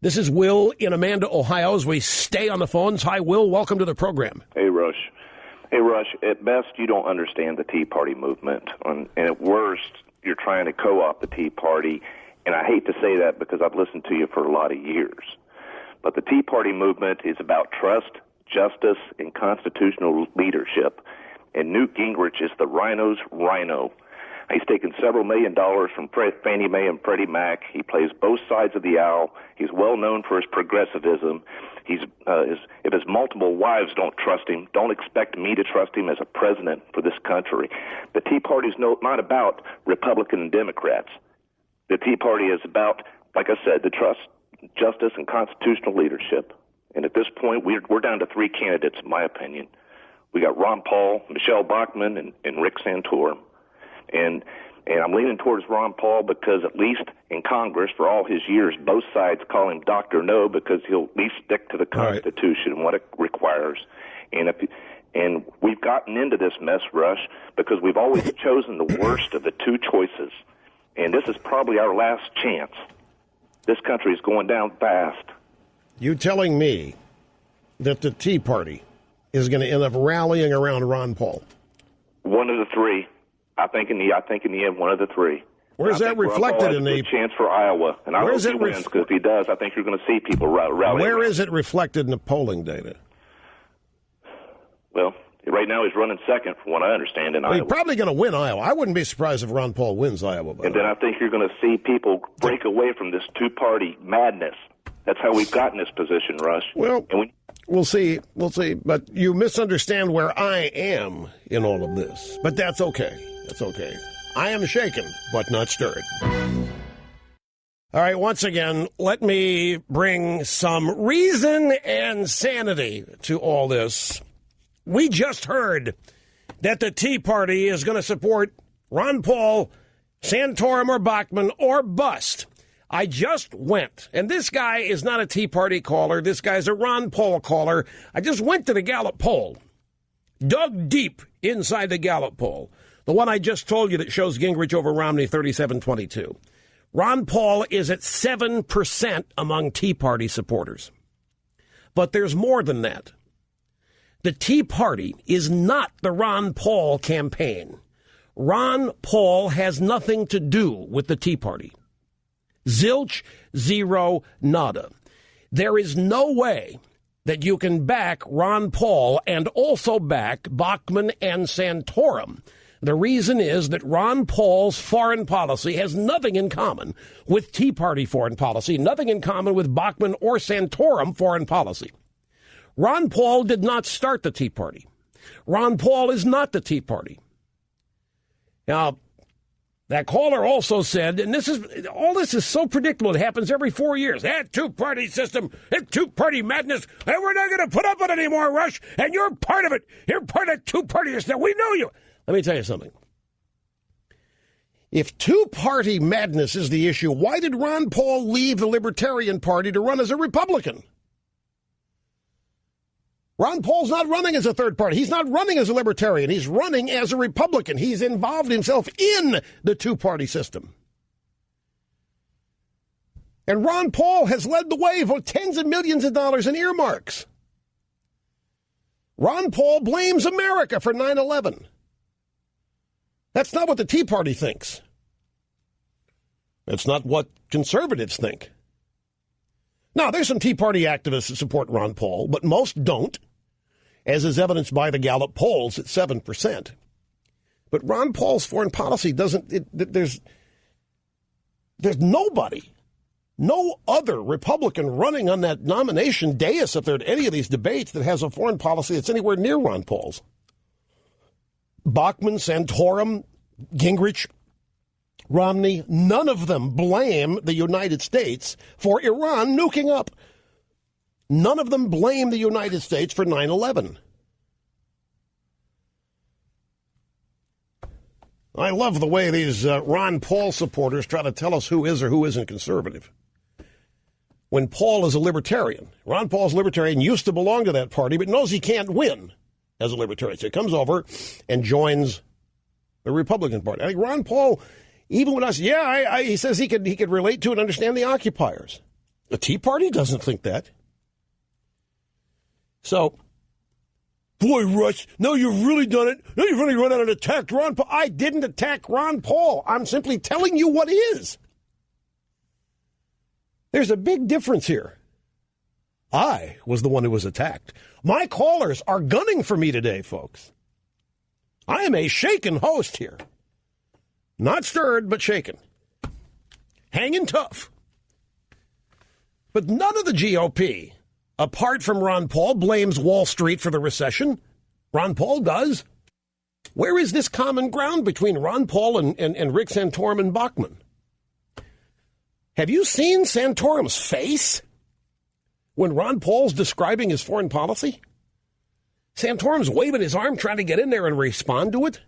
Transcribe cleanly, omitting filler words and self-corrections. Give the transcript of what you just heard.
This is Will in Amanda, Ohio, as we stay on the phones. Hi, Will. Welcome to the program. Hey, Rush. At best, you don't understand the Tea Party movement. And at worst, you're trying to co-opt the Tea Party. And I hate to say that because I've listened to you for a lot of years. But the Tea Party movement is about trust, justice, and constitutional leadership. And Newt Gingrich is the rhino's rhino. He's taken several $1 million from Fannie Mae and Freddie Mac. He plays both sides of the aisle. He's well known for his progressivism. If his multiple wives don't trust him, don't expect me to trust him as a president for this country. The Tea Party is not about Republican and Democrats. The Tea Party is about, like I said, the trust, justice, and constitutional leadership. And at this point, we're down to 3 candidates, in my opinion. We got Ron Paul, Michelle Bachmann, and Rick Santorum. And I'm leaning towards Ron Paul because at least in Congress, for all his years, both sides call him Dr. No because he'll at least stick to the Constitution and what it requires. And we've gotten into this mess, Rush, because we've always chosen the worst of the two choices. And this is probably our last chance. This country is going down fast. You telling me that the Tea Party is going to end up rallying around Ron Paul? One of the 3. I think in the end, one of the 3. Where's that reflected in the chance for Iowa? And I hope he wins, because if he does, I think you're going to see people rally. Where is it reflected in the polling data? Well, right now he's running second, from what I understand, in Iowa. He's probably going to win Iowa. I wouldn't be surprised if Ron Paul wins Iowa. And then I think you're going to see people break away from this two-party madness. That's how we've gotten this position, Rush. Well, we'll see. We'll see. But you misunderstand where I am in all of this. But that's okay. That's okay. I am shaken, but not stirred. All right, once again, let me bring some reason and sanity to all this. We just heard that the Tea Party is going to support Ron Paul, Santorum, or Bachmann, or bust. I just went, and this guy is not a Tea Party caller. This guy's a Ron Paul caller. I just went to the Gallup poll, dug deep inside the Gallup poll, the one I just told you that shows Gingrich over Romney 37-22. Ron Paul is at 7% among Tea Party supporters. But there's more than that. The Tea Party is not the Ron Paul campaign. Ron Paul has nothing to do with the Tea Party. Zilch, zero, nada. There is no way that you can back Ron Paul and also back Bachmann and Santorum. The reason is that Ron Paul's foreign policy has nothing in common with Tea Party foreign policy, nothing in common with Bachmann or Santorum foreign policy. Ron Paul did not start the Tea Party. Ron Paul is not the Tea Party. Now, that caller also said, and this is so predictable, it happens every 4 years. That two-party system, that two-party madness, and we're not going to put up with it anymore, Rush, and you're part of it. You're part of two-party system. We know you. Let me tell you something. If two-party madness is the issue, why did Ron Paul leave the Libertarian Party to run as a Republican? Ron Paul's not running as a third party. He's not running as a Libertarian. He's running as a Republican. He's involved himself in the two-party system. And Ron Paul has led the way for tens of millions of dollars in earmarks. Ron Paul blames America for 9/11. That's not what the Tea Party thinks. That's not what conservatives think. Now, there's some Tea Party activists that support Ron Paul, but most don't, as is evidenced by the Gallup polls at 7%. But Ron Paul's foreign policy there's nobody, no other Republican running on that nomination dais if there are any of these debates that has a foreign policy that's anywhere near Ron Paul's. Bachmann, Santorum, Gingrich, Romney, none of them blame the United States for Iran nuking up. None of them blame the United States for 9/11. I love the way these Ron Paul supporters try to tell us who is or who isn't conservative. When Paul is a libertarian, Ron Paul's a libertarian, used to belong to that party, but knows he can't win as a libertarian. So he comes over and joins the Republican Party. I think Ron Paul, even when he says he could relate to and understand the occupiers. The Tea Party doesn't think that. So, boy, Rush, now you've really done it. Now you've really run out and attacked Ron Paul. I didn't attack Ron Paul. I'm simply telling you what is. There's a big difference here. I was the one who was attacked. My callers are gunning for me today, folks. I am a shaken host here. Not stirred, but shaken. Hanging tough. But none of the GOP, apart from Ron Paul, blames Wall Street for the recession. Ron Paul does. Where is this common ground between Ron Paul and Rick Santorum and Bachmann? Have you seen Santorum's face when Ron Paul's describing his foreign policy? Santorum's waving his arm trying to get in there and respond to it.